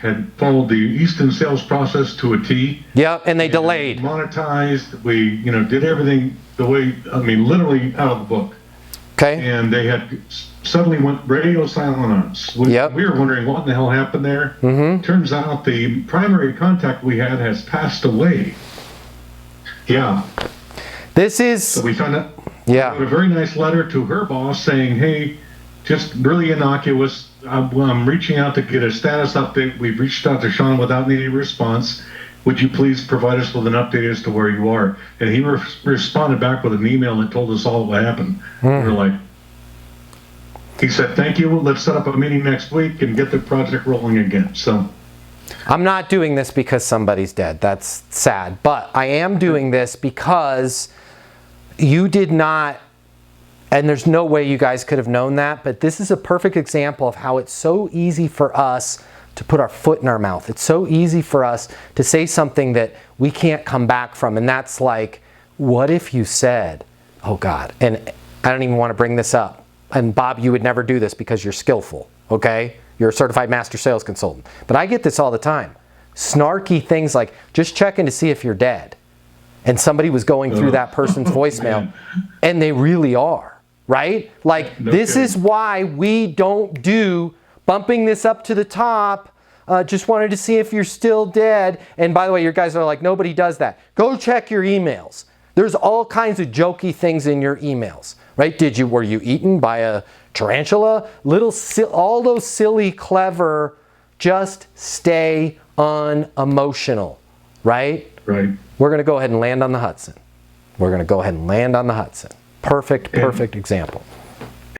had followed the Easton sales process to a T. Yep, and they delayed. Monetized. We, did everything the way, literally out of the book. Okay. And they had suddenly went radio silent on us. We were wondering what in the hell happened there. Turns out the primary contact we had has passed away. Yeah. This is... So we found out. Yeah. Wrote a very nice letter to her boss saying, hey, just really innocuous. I'm reaching out to get a status update. We've reached out to Sean without any response. Would you please provide us with an update as to where you are? And he responded back with an email that told us all what happened. We were like, he said, thank you. Let's set up a meeting next week and get the project rolling again. So I'm not doing this because somebody's dead. That's sad. But I am doing this because you did not, and there's no way you guys could have known that, but this is a perfect example of how it's so easy for us to put our foot in our mouth. It's so easy for us to say something that we can't come back from. And that's like, what if you said, oh God, and I don't even want to bring this up. And Bob, you would never do this because you're skillful, okay? You're a certified master sales consultant. But I get this all the time. Snarky things like, just checking to see if you're dead. And somebody was going through that person's voicemail, and they really are, right? Like, this is why we don't do bumping this up to the top. Just wanted to see if you're still dead. And by the way, your guys are like, nobody does that. Go check your emails. There's all kinds of jokey things in your emails, right? Were you eaten by a tarantula? All those silly, clever, just stay unemotional, right? Right. We're going to go ahead and land on the Hudson. We're going to go ahead and land on the Hudson. Perfect example.